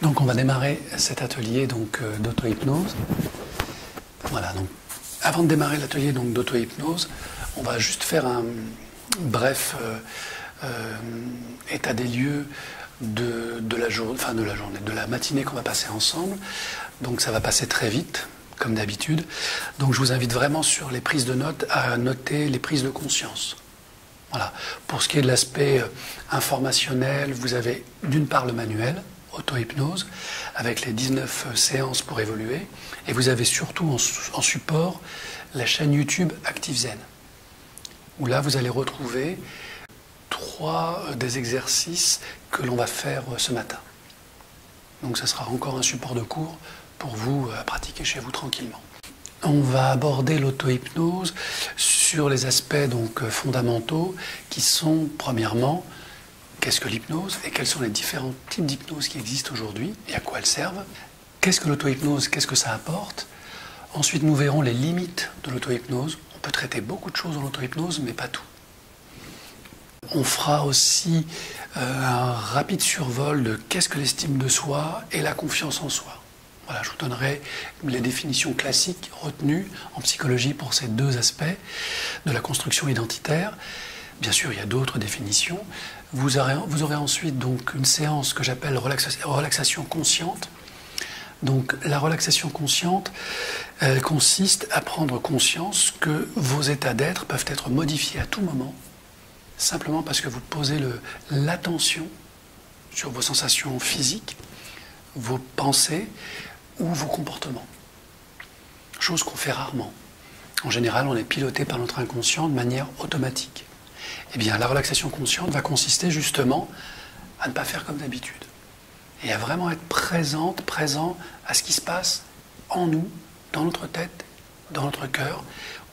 Donc on va démarrer cet atelier d'auto-hypnose. Voilà, donc avant de démarrer l'atelier d'auto-hypnose, on va juste faire un bref état des lieux de la matinée qu'on va passer ensemble. Donc ça va passer très vite, comme d'habitude. Donc je vous invite vraiment sur les prises de notes à noter les prises de conscience. Voilà. Pour ce qui est de l'aspect informationnel, vous avez d'une part le manuel, auto-hypnose, avec les 19 séances pour évoluer, et vous avez surtout en support la chaîne YouTube ActiveZen, où là vous allez retrouver 3 des exercices que l'on va faire ce matin. Donc ça sera encore un support de cours pour vous à pratiquer chez vous tranquillement. On va aborder l'auto-hypnose sur les aspects fondamentaux qui sont, premièrement, qu'est-ce que l'hypnose et quels sont les différents types d'hypnose qui existent aujourd'hui et à quoi elles servent. Qu'est-ce que l'auto-hypnose, qu'est-ce que ça apporte. Ensuite, nous verrons les limites de l'auto-hypnose. On peut traiter beaucoup de choses dans l'auto-hypnose, mais pas tout. On fera aussi un rapide survol de qu'est-ce que l'estime de soi et la confiance en soi. Voilà, je vous donnerai les définitions classiques retenues en psychologie pour ces 2 aspects de la construction identitaire. Bien sûr, il y a d'autres définitions. Vous aurez ensuite une séance que j'appelle relaxation consciente. Donc la relaxation consciente, elle consiste à prendre conscience que vos états d'être peuvent être modifiés à tout moment, simplement parce que vous posez l'attention sur vos sensations physiques, vos pensées ou vos comportements. Chose qu'on fait rarement. En général, on est piloté par notre inconscient de manière automatique. Eh bien, la relaxation consciente va consister justement à ne pas faire comme d'habitude. Et à vraiment être présent à ce qui se passe en nous, dans notre tête, dans notre cœur,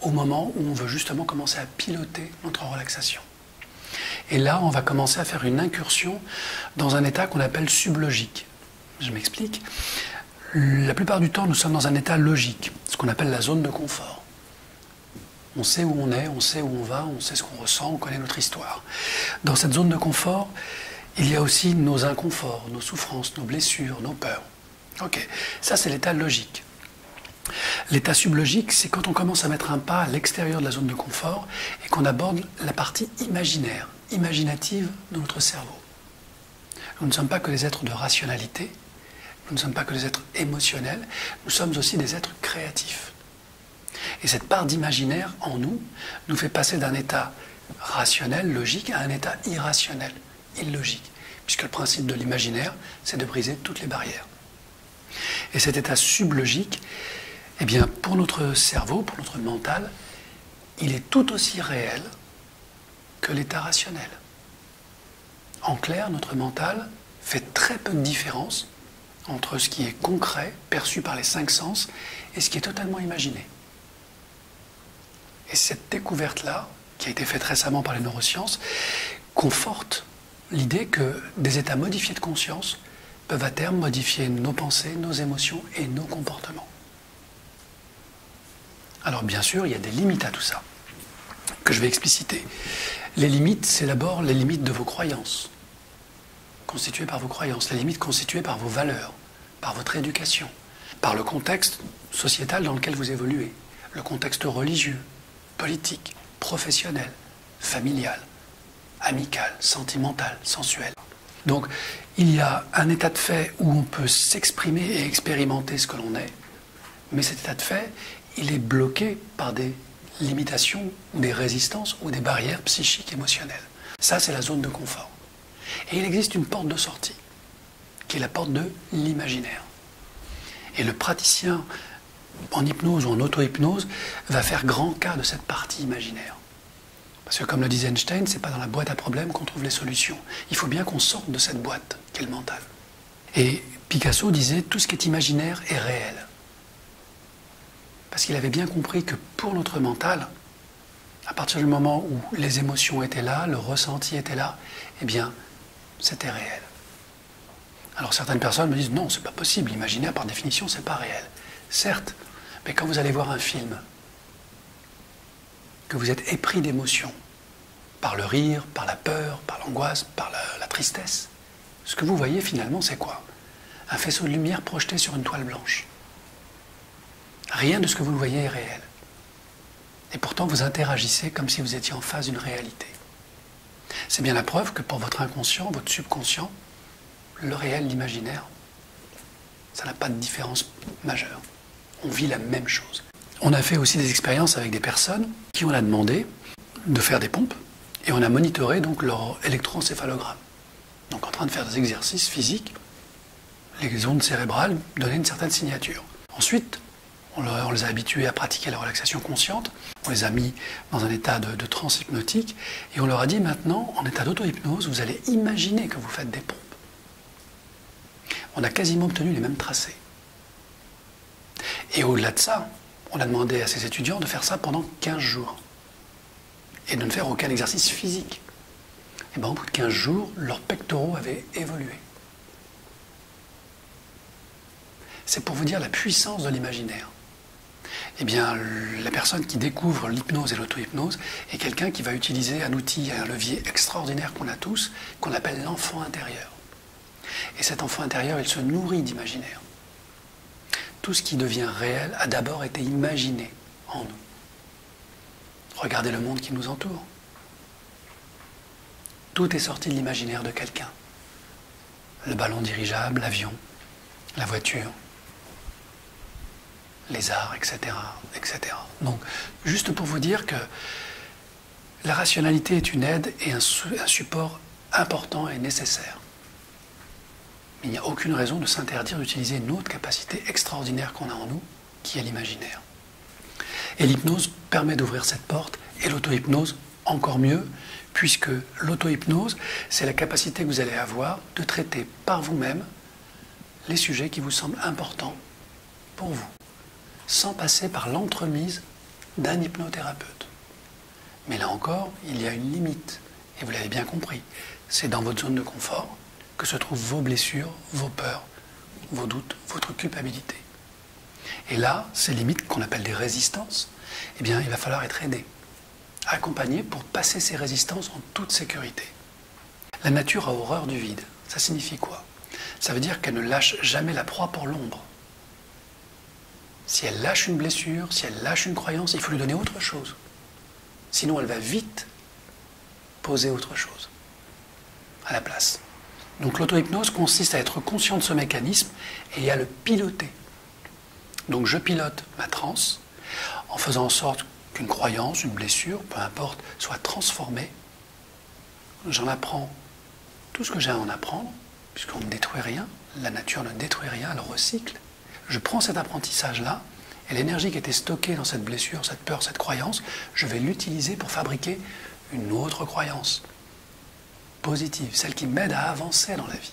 au moment où on veut justement commencer à piloter notre relaxation. Et là, on va commencer à faire une incursion dans un état qu'on appelle sublogique. Je m'explique. La plupart du temps, nous sommes dans un état logique, ce qu'on appelle la zone de confort. On sait où on est, on sait où on va, on sait ce qu'on ressent, on connaît notre histoire. Dans cette zone de confort, il y a aussi nos inconforts, nos souffrances, nos blessures, nos peurs. Ok, ça c'est l'état logique. L'état sublogique, c'est quand on commence à mettre un pas à l'extérieur de la zone de confort et qu'on aborde la partie imaginaire, imaginative de notre cerveau. Nous ne sommes pas que des êtres de rationalité, nous ne sommes pas que des êtres émotionnels, nous sommes aussi des êtres créatifs. Et cette part d'imaginaire en nous nous fait passer d'un état rationnel, logique, à un état irrationnel, illogique, puisque le principe de l'imaginaire, c'est de briser toutes les barrières. Et cet état sublogique, eh bien, pour notre cerveau, pour notre mental, il est tout aussi réel que l'état rationnel. En clair, notre mental fait très peu de différence entre ce qui est concret, perçu par les 5 sens, et ce qui est totalement imaginé. Et cette découverte-là, qui a été faite récemment par les neurosciences, conforte l'idée que des états modifiés de conscience peuvent à terme modifier nos pensées, nos émotions et nos comportements. Alors bien sûr, il y a des limites à tout ça, que je vais expliciter. Les limites, c'est d'abord les limites de vos croyances, constituées par vos croyances, les limites constituées par vos valeurs, par votre éducation, par le contexte sociétal dans lequel vous évoluez, le contexte religieux, politique, professionnel, familial, amical, sentimental, sensuel. Donc, il y a un état de fait où on peut s'exprimer et expérimenter ce que l'on est, mais cet état de fait, il est bloqué par des limitations, ou des résistances, ou des barrières psychiques, émotionnelles. Ça, c'est la zone de confort. Et il existe une porte de sortie, qui est la porte de l'imaginaire. Et le praticien en hypnose ou en auto-hypnose va faire grand cas de cette partie imaginaire. Parce que comme le disait Einstein, c'est pas dans la boîte à problèmes qu'on trouve les solutions. Il faut bien qu'on sorte de cette boîte qu'est le mental. Et Picasso disait tout ce qui est imaginaire est réel. Parce qu'il avait bien compris que pour notre mental, à partir du moment où les émotions étaient là, le ressenti était là, eh bien, c'était réel. Alors certaines personnes me disent non, c'est pas possible, l'imaginaire par définition, c'est pas réel. Certes, mais quand vous allez voir un film, que vous êtes épris d'émotions, par le rire, par la peur, par l'angoisse, par la tristesse, ce que vous voyez finalement, c'est quoi? un faisceau de lumière projeté sur une toile blanche. Rien de ce que vous voyez est réel. Et pourtant, vous interagissez comme si vous étiez en face d'une réalité. C'est bien la preuve que pour votre inconscient, votre subconscient, le réel, l'imaginaire, ça n'a pas de différence majeure. On vit la même chose. On a fait aussi des expériences avec des personnes qui on a demandé de faire des pompes et on a monitoré donc leur électroencéphalogramme. Donc en train de faire des exercices physiques, les ondes cérébrales donnaient une certaine signature. Ensuite, on les a habitués à pratiquer la relaxation consciente, on les a mis dans un état de transe hypnotique et on leur a dit maintenant, en état d'auto-hypnose, vous allez imaginer que vous faites des pompes. On a quasiment obtenu les mêmes tracés. Et au-delà de ça, on a demandé à ces étudiants de faire ça pendant 15 jours et de ne faire aucun exercice physique. Et bien au bout de 15 jours, leurs pectoraux avaient évolué. C'est pour vous dire la puissance de l'imaginaire. Eh bien, la personne qui découvre l'hypnose et l'auto-hypnose est quelqu'un qui va utiliser un outil, un levier extraordinaire qu'on a tous, qu'on appelle l'enfant intérieur. Et cet enfant intérieur, il se nourrit d'imaginaire. Tout ce qui devient réel a d'abord été imaginé en nous. Regardez le monde qui nous entoure. Tout est sorti de l'imaginaire de quelqu'un. Le ballon dirigeable, l'avion, la voiture, les arts, etc., etc. Donc, juste pour vous dire que la rationalité est une aide et un support important et nécessaire. Mais il n'y a aucune raison de s'interdire d'utiliser une autre capacité extraordinaire qu'on a en nous, qui est l'imaginaire. Et l'hypnose permet d'ouvrir cette porte, et l'auto-hypnose encore mieux, puisque l'auto-hypnose, c'est la capacité que vous allez avoir de traiter par vous-même les sujets qui vous semblent importants pour vous, sans passer par l'entremise d'un hypnothérapeute. Mais là encore, il y a une limite, et vous l'avez bien compris, c'est dans votre zone de confort que se trouvent vos blessures, vos peurs, vos doutes, votre culpabilité. Et là, ces limites qu'on appelle des résistances, eh bien, il va falloir être aidé, accompagné pour passer ces résistances en toute sécurité. La nature a horreur du vide. Ça signifie quoi? Ça veut dire qu'elle ne lâche jamais la proie pour l'ombre. Si elle lâche une blessure, si elle lâche une croyance, il faut lui donner autre chose. Sinon, elle va vite poser autre chose à la place. Donc l'auto-hypnose consiste à être conscient de ce mécanisme et à le piloter. Donc je pilote ma transe en faisant en sorte qu'une croyance, une blessure, peu importe, soit transformée. J'en apprends tout ce que j'ai à en apprendre, puisqu'on ne détruit rien, la nature ne détruit rien, elle recycle. Je prends cet apprentissage-là, et l'énergie qui était stockée dans cette blessure, cette peur, cette croyance, je vais l'utiliser pour fabriquer une autre croyance positive, celle qui m'aide à avancer dans la vie.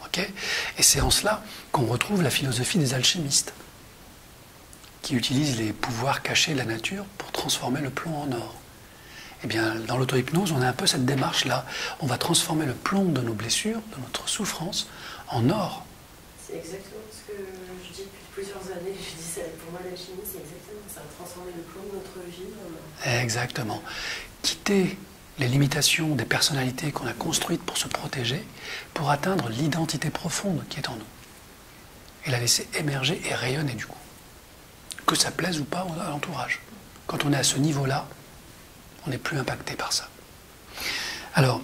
Okay? Et c'est en cela qu'on retrouve la philosophie des alchimistes, qui utilisent les pouvoirs cachés de la nature pour transformer le plomb en or. Eh bien, dans l'auto-hypnose, on a un peu cette démarche-là. On va transformer le plomb de nos blessures, de notre souffrance, en or. C'est exactement ce que je dis depuis plusieurs années. Je dis ça, pour moi, l'alchimie, c'est exactement ça. Transformer le plomb de notre vie en or. Exactement. Quitter les limitations des personnalités qu'on a construites pour se protéger, pour atteindre l'identité profonde qui est en nous. Et la laisser émerger et rayonner du coup. Que ça plaise ou pas à l'entourage. Quand on est à ce niveau-là, on n'est plus impacté par ça. Alors,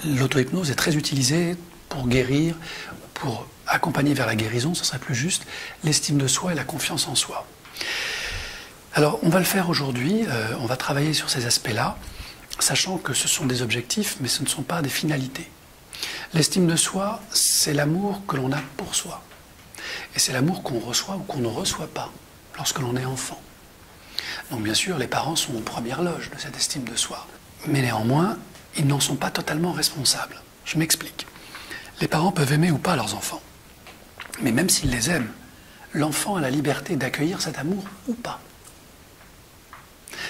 l'auto-hypnose est très utilisée pour guérir, pour accompagner vers la guérison, ce serait plus juste, l'estime de soi et la confiance en soi. Alors, on va le faire aujourd'hui, on va travailler sur ces aspects-là, sachant que ce sont des objectifs, mais ce ne sont pas des finalités. L'estime de soi, c'est l'amour que l'on a pour soi. Et c'est l'amour qu'on reçoit ou qu'on ne reçoit pas lorsque l'on est enfant. Donc bien sûr, les parents sont en première loge de cette estime de soi. Mais néanmoins, ils n'en sont pas totalement responsables. Je m'explique. Les parents peuvent aimer ou pas leurs enfants. Mais même s'ils les aiment, l'enfant a la liberté d'accueillir cet amour ou pas.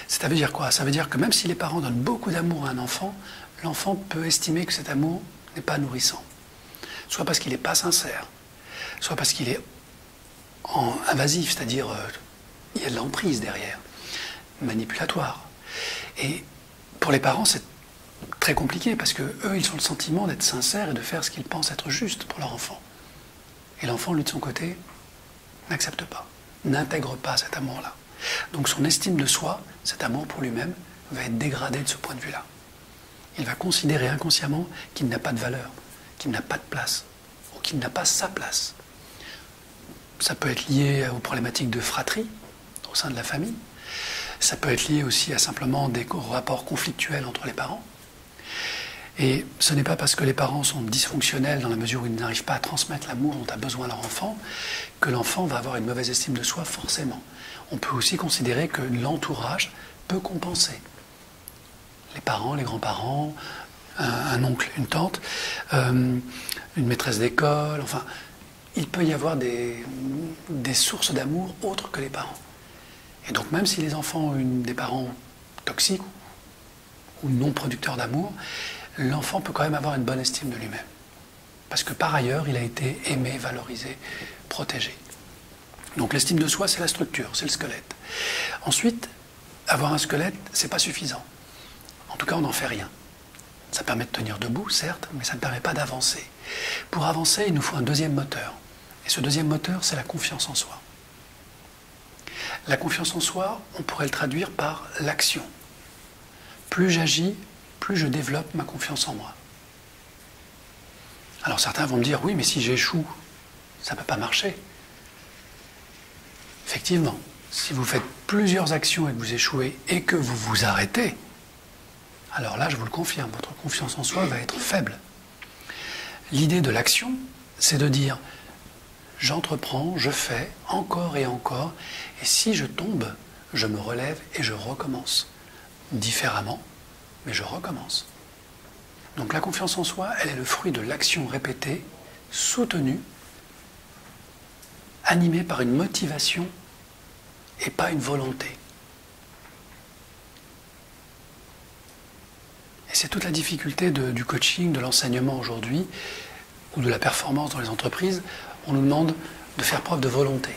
Ça veut dire quoi? Ça veut dire que même si les parents donnent beaucoup d'amour à un enfant, l'enfant peut estimer que cet amour n'est pas nourrissant. Soit parce qu'il n'est pas sincère, soit parce qu'il est invasif, c'est-à-dire il y a de l'emprise derrière, manipulatoire. Et pour les parents, c'est très compliqué parce que eux, ils ont le sentiment d'être sincères et de faire ce qu'ils pensent être juste pour leur enfant. Et l'enfant, lui, de son côté, n'accepte pas, n'intègre pas cet amour-là. Donc son estime de soi, cet amour pour lui-même, va être dégradé de ce point de vue-là. Il va considérer inconsciemment qu'il n'a pas de valeur, qu'il n'a pas de place, ou qu'il n'a pas sa place. Ça peut être lié aux problématiques de fratrie au sein de la famille. Ça peut être lié aussi à simplement des rapports conflictuels entre les parents. Et ce n'est pas parce que les parents sont dysfonctionnels dans la mesure où ils n'arrivent pas à transmettre l'amour dont a besoin leur enfant que l'enfant va avoir une mauvaise estime de soi forcément. On peut aussi considérer que l'entourage peut compenser. Les parents, les grands-parents, un oncle, une tante, une maîtresse d'école, enfin, il peut y avoir des sources d'amour autres que les parents. Et donc même si les enfants ont des parents toxiques ou non producteurs d'amour, l'enfant peut quand même avoir une bonne estime de lui-même. Parce que par ailleurs, il a été aimé, valorisé, protégé. Donc l'estime de soi, c'est la structure, c'est le squelette. Ensuite, avoir un squelette, c'est pas suffisant. En tout cas, on n'en fait rien. Ça permet de tenir debout, certes, mais ça ne permet pas d'avancer. Pour avancer, il nous faut un deuxième moteur. Et ce deuxième moteur, c'est la confiance en soi. La confiance en soi, on pourrait le traduire par l'action. Plus j'agis, plus je développe ma confiance en moi. Alors certains vont me dire, oui, mais si j'échoue, ça ne peut pas marcher. Effectivement, si vous faites plusieurs actions et que vous échouez et que vous vous arrêtez, alors là, je vous le confirme, votre confiance en soi va être faible. L'idée de l'action, c'est de dire, j'entreprends, je fais, encore et encore, et si je tombe, je me relève et je recommence. Différemment, mais je recommence. Donc la confiance en soi, elle est le fruit de l'action répétée, soutenue, animée par une motivation et pas une volonté. Et c'est toute la difficulté du coaching, de l'enseignement aujourd'hui, ou de la performance dans les entreprises. On nous demande de faire preuve de volonté.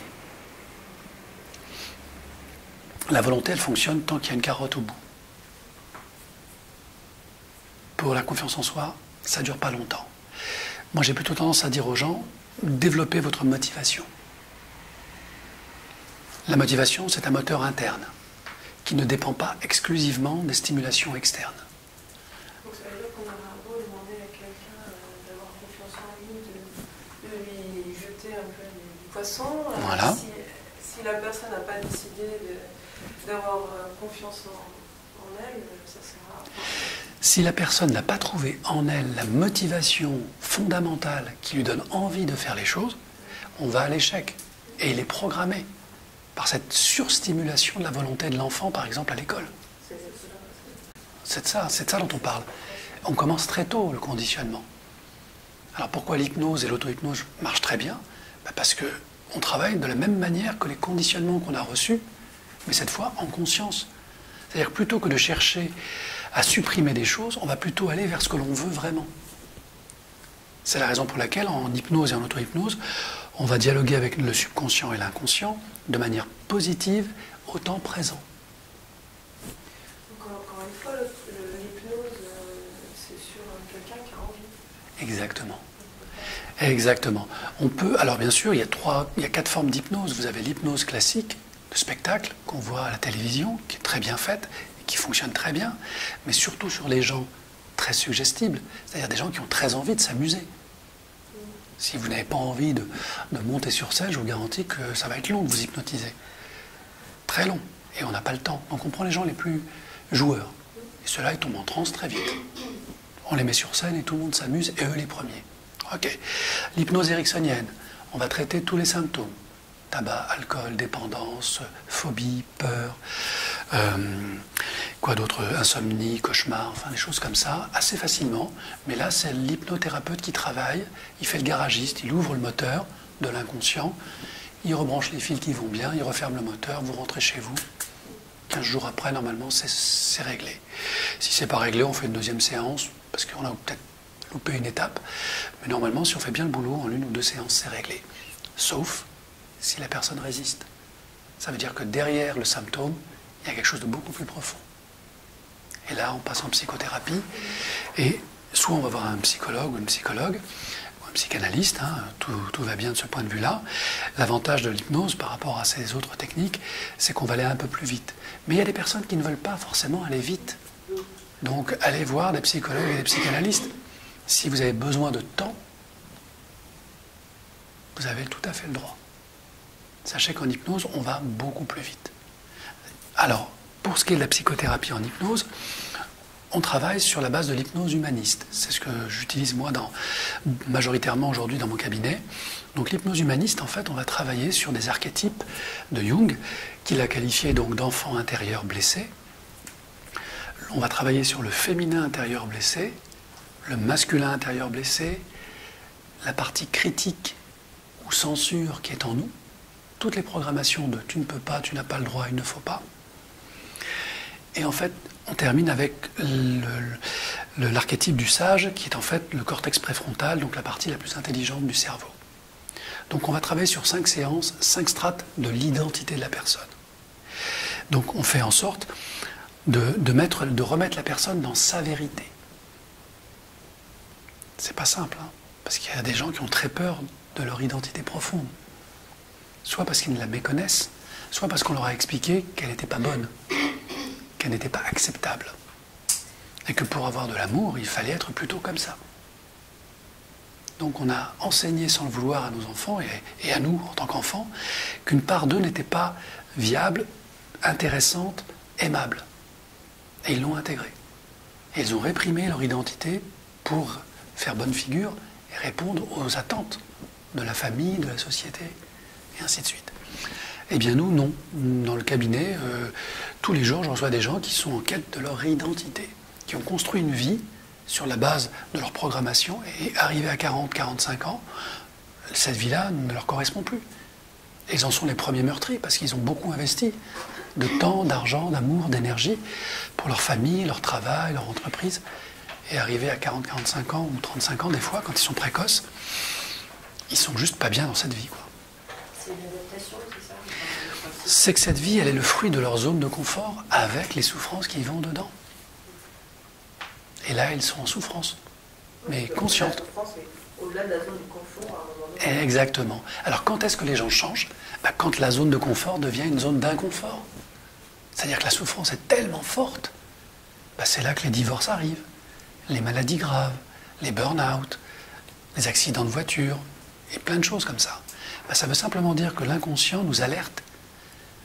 La volonté, elle fonctionne tant qu'il y a une carotte au bout. Pour la confiance en soi, ça ne dure pas longtemps. Moi, j'ai plutôt tendance à dire aux gens, développez votre motivation. La motivation, c'est un moteur interne qui ne dépend pas exclusivement des stimulations externes. Donc ça veut dire qu'on aura beau demander à quelqu'un d'avoir confiance en lui, de lui jeter un peu du poisson. Voilà. Si la personne n'a pas décidé d'avoir confiance en elle, ça sera... Si la personne n'a pas trouvé en elle la motivation fondamentale qui lui donne envie de faire les choses, on va à l'échec. Et il est programmé par cette surstimulation de la volonté de l'enfant, par exemple à l'école. C'est de ça dont on parle. On commence très tôt le conditionnement. Alors pourquoi l'hypnose et l'auto-hypnose marchent très bien? Parce qu'on travaille de la même manière que les conditionnements qu'on a reçus, mais cette fois en conscience. C'est-à-dire que plutôt que de chercher à supprimer des choses, on va plutôt aller vers ce que l'on veut vraiment. C'est la raison pour laquelle, en hypnose et en auto-hypnose, on va dialoguer avec le subconscient et l'inconscient de manière positive, au temps présent. Donc, encore une fois, l'hypnose, c'est sur quelqu'un qui a envie. Exactement. Exactement. On peut, alors bien sûr, il y a 4 formes d'hypnose. Vous avez l'hypnose classique, de spectacle, qu'on voit à la télévision, qui est très bien faite, et qui fonctionne très bien, mais surtout sur les gens très suggestibles, c'est-à-dire des gens qui ont très envie de s'amuser. Si vous n'avez pas envie de monter sur scène, je vous garantis que ça va être long de vous hypnotiser. Très long. Et on n'a pas le temps. Donc on prend les gens les plus joueurs. Et ceux-là, ils tombent en transe très vite. On les met sur scène et tout le monde s'amuse, et eux les premiers. Ok. L'hypnose ericksonienne, on va traiter tous les symptômes. Tabac, alcool, dépendance, phobie, peur, quoi d'autre, insomnie, cauchemar, enfin des choses comme ça, assez facilement. Mais là, c'est l'hypnothérapeute qui travaille, il fait le garagiste, il ouvre le moteur de l'inconscient, il rebranche les fils qui vont bien, il referme le moteur, vous rentrez chez vous. 15 jours après, normalement, c'est réglé. Si c'est pas réglé, on fait une deuxième séance, parce qu'on a peut-être loupé une étape. Mais normalement, si on fait bien le boulot, en 1 ou 2 séances, c'est réglé. Sauf si la personne résiste. Ça veut dire que derrière le symptôme, il y a quelque chose de beaucoup plus profond. Et là, on passe en psychothérapie, et soit on va voir un psychologue ou un psychanalyste, hein, tout va bien de ce point de vue-là. L'avantage de l'hypnose par rapport à ces autres techniques, c'est qu'on va aller un peu plus vite. Mais il y a des personnes qui ne veulent pas forcément aller vite. Donc allez voir des psychologues et des psychanalystes. Si vous avez besoin de temps, vous avez tout à fait le droit. Sachez qu'en hypnose, on va beaucoup plus vite. Alors, pour ce qui est de la psychothérapie en hypnose, on travaille sur la base de l'hypnose humaniste. C'est ce que j'utilise moi majoritairement aujourd'hui dans mon cabinet. Donc l'hypnose humaniste, en fait, on va travailler sur des archétypes de Jung, qu'il a qualifiés donc d'enfants intérieurs blessés. On va travailler sur le féminin intérieur blessé, le masculin intérieur blessé, la partie critique ou censure qui est en nous, toutes les programmations de tu ne peux pas, tu n'as pas le droit, il ne faut pas. Et en fait, on termine avec l'archétype du sage, qui est en fait le cortex préfrontal, donc la partie la plus intelligente du cerveau. Donc on va travailler sur 5 séances, 5 strates de l'identité de la personne. Donc on fait en sorte de remettre la personne dans sa vérité. C'est pas simple, hein, parce qu'il y a des gens qui ont très peur de leur identité profonde. Soit parce qu'ils ne la méconnaissent, soit parce qu'on leur a expliqué qu'elle n'était pas bonne, qu'elle n'était pas acceptable. Et que pour avoir de l'amour, il fallait être plutôt comme ça. Donc on a enseigné sans le vouloir à nos enfants et à nous en tant qu'enfants qu'une part d'eux n'était pas viable, intéressante, aimable. Et ils l'ont intégré. Et ils ont réprimé leur identité pour faire bonne figure et répondre aux attentes de la famille, de la société, et ainsi de suite. Eh bien nous, non. Dans le cabinet, tous les jours, je reçois des gens qui sont en quête de leur identité, qui ont construit une vie sur la base de leur programmation, et arrivés à 40, 45 ans, cette vie-là ne leur correspond plus. Et ils en sont les premiers meurtris, parce qu'ils ont beaucoup investi de temps, d'argent, d'amour, d'énergie, pour leur famille, leur travail, leur entreprise. Et arrivés à 40, 45 ans, ou 35 ans des fois, quand ils sont précoces, ils sont juste pas bien dans cette vie, quoi. C'est une adaptation, c'est ça? C'est que cette vie, elle est le fruit de leur zone de confort avec les souffrances qui y vont dedans. Et là, ils sont en souffrance, mais conscientes. La souffrance est au-delà de la zone de confort à un moment donné. Exactement. Alors quand est-ce que les gens changent? Quand la zone de confort devient une zone d'inconfort. C'est-à-dire que la souffrance est tellement forte, c'est là que les divorces arrivent, les maladies graves, les burn-out, les accidents de voiture, et plein de choses comme ça. Ça veut simplement dire que l'inconscient nous alerte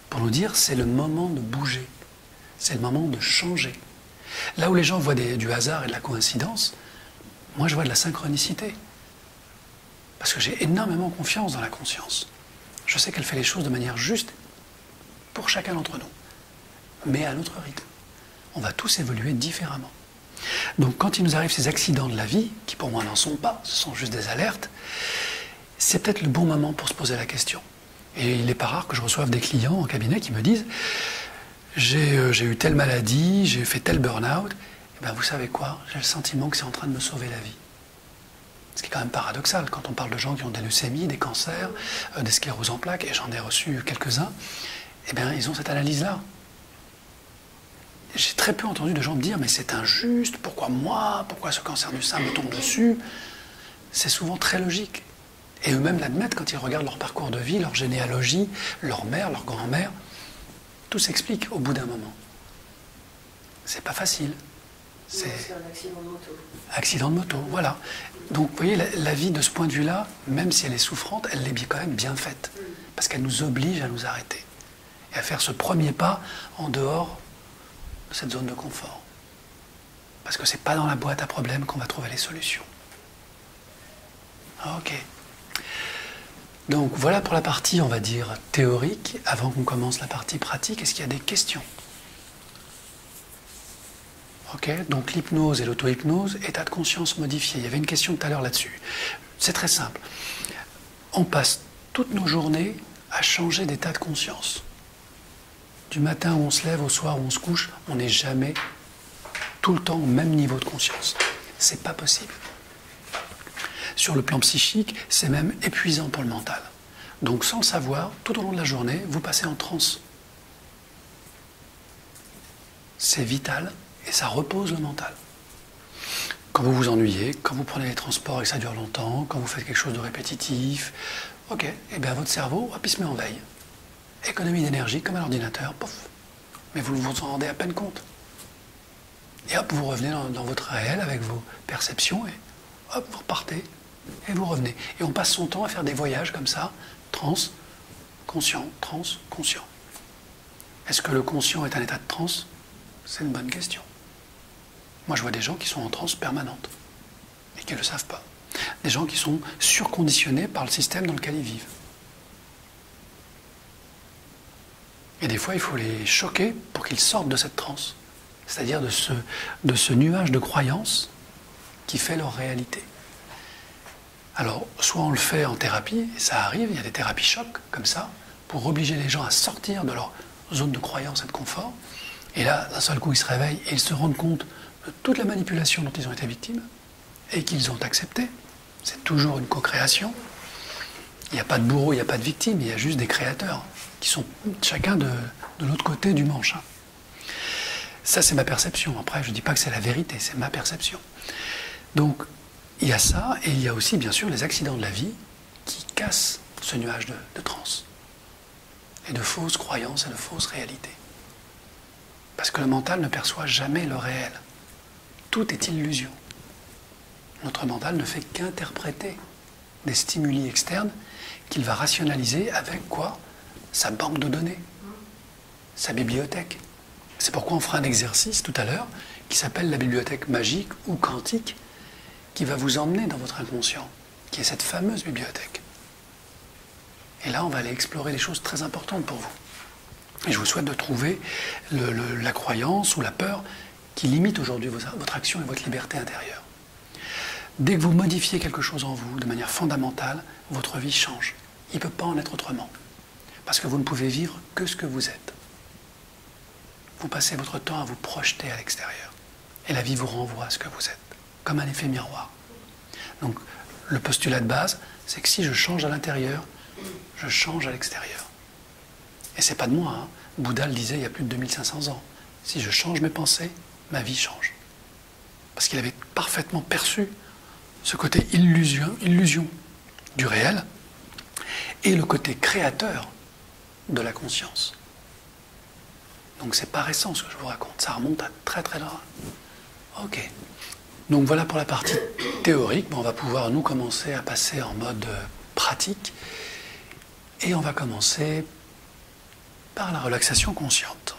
pour nous dire c'est le moment de bouger, c'est le moment de changer. Là où les gens voient du hasard et de la coïncidence, moi je vois de la synchronicité. Parce que j'ai énormément confiance dans la conscience. Je sais qu'elle fait les choses de manière juste pour chacun d'entre nous, mais à notre rythme. On va tous évoluer différemment. Donc quand il nous arrive ces accidents de la vie, qui pour moi n'en sont pas, ce sont juste des alertes, c'est peut-être le bon moment pour se poser la question. Et il n'est pas rare que je reçoive des clients en cabinet qui me disent « J'ai eu telle maladie, j'ai fait tel burn-out, et vous savez quoi, j'ai le sentiment que c'est en train de me sauver la vie. » Ce qui est quand même paradoxal quand on parle de gens qui ont des leucémies, des cancers, des scléroses en plaques, et j'en ai reçu quelques-uns, ils ont cette analyse-là. J'ai très peu entendu de gens me dire « Mais c'est injuste, pourquoi moi? Pourquoi ce cancer du sein me tombe dessus ?» C'est souvent très logique. Et eux-mêmes l'admettent quand ils regardent leur parcours de vie, leur généalogie, leur mère, leur grand-mère. Tout s'explique au bout d'un moment. C'est pas facile. C'est un accident de moto. Accident de moto, voilà. Donc vous voyez, la vie de ce point de vue-là, même si elle est souffrante, elle est quand même bien faite. Parce qu'elle nous oblige à nous arrêter. Et à faire ce premier pas en dehors de cette zone de confort. Parce que c'est pas dans la boîte à problèmes qu'on va trouver les solutions. Ok. Donc voilà pour la partie, on va dire, théorique. Avant qu'on commence la partie pratique, est-ce qu'il y a des questions? Ok, donc l'hypnose et l'auto-hypnose, état de conscience modifié. Il y avait une question tout à l'heure là-dessus. C'est très simple. On passe toutes nos journées à changer d'état de conscience. Du matin où on se lève au soir où on se couche, on n'est jamais tout le temps au même niveau de conscience. C'est pas possible. Sur le plan psychique, c'est même épuisant pour le mental. Donc sans le savoir, tout au long de la journée, vous passez en transe. C'est vital et ça repose le mental. quand vous vous ennuyez, quand vous prenez les transports et que ça dure longtemps, quand vous faites quelque chose de répétitif, ok, et bien votre cerveau, hop, il se met en veille. Économie d'énergie, comme à l'ordinateur, pouf. Mais vous vous en rendez à peine compte. Et hop, vous revenez dans votre réel avec vos perceptions et hop, vous repartez et vous revenez. Et on passe son temps à faire des voyages comme ça, conscient, conscient. Est-ce que le conscient est un état de transe? C'est une bonne question. Moi, je vois des gens qui sont en transe permanente et qui ne le savent pas. Des gens qui sont surconditionnés par le système dans lequel ils vivent. Et des fois, il faut les choquer pour qu'ils sortent de cette transe. C'est-à-dire de ce nuage de croyances qui fait leur réalité. Alors, soit on le fait en thérapie, et ça arrive, il y a des thérapies chocs comme ça, pour obliger les gens à sortir de leur zone de croyance et de confort. Et là, d'un seul coup, ils se réveillent et ils se rendent compte de toute la manipulation dont ils ont été victimes et qu'ils ont accepté. C'est toujours une co-création. Il n'y a pas de bourreau, il n'y a pas de victime, il y a juste des créateurs qui sont chacun de l'autre côté du manche. Ça, c'est ma perception. Après, je ne dis pas que c'est la vérité, c'est ma perception. Donc, il y a ça, et il y a aussi, bien sûr, les accidents de la vie qui cassent ce nuage de transe. Et de fausses croyances et de fausses réalités. Parce que le mental ne perçoit jamais le réel. Tout est illusion. Notre mental ne fait qu'interpréter des stimuli externes qu'il va rationaliser avec quoi? Sa banque de données, sa bibliothèque. C'est pourquoi on fera un exercice tout à l'heure qui s'appelle la bibliothèque magique ou quantique, qui va vous emmener dans votre inconscient, qui est cette fameuse bibliothèque. Et là, on va aller explorer des choses très importantes pour vous. Et je vous souhaite de trouver la croyance ou la peur qui limite aujourd'hui votre action et votre liberté intérieure. Dès que vous modifiez quelque chose en vous de manière fondamentale, votre vie change. Il ne peut pas en être autrement. Parce que vous ne pouvez vivre que ce que vous êtes. Vous passez votre temps à vous projeter à l'extérieur. Et la vie vous renvoie à ce que vous êtes, comme un effet miroir. Donc, le postulat de base, c'est que si je change à l'intérieur, je change à l'extérieur. Et c'est pas de moi, hein. Bouddha le disait il y a plus de 2500 ans. Si je change mes pensées, ma vie change. Parce qu'il avait parfaitement perçu ce côté illusion du réel et le côté créateur de la conscience. Donc c'est pas récent ce que je vous raconte, ça remonte à très très loin. Ok. Donc voilà pour la partie théorique. On va pouvoir nous commencer à passer en mode pratique et on va commencer par la relaxation consciente.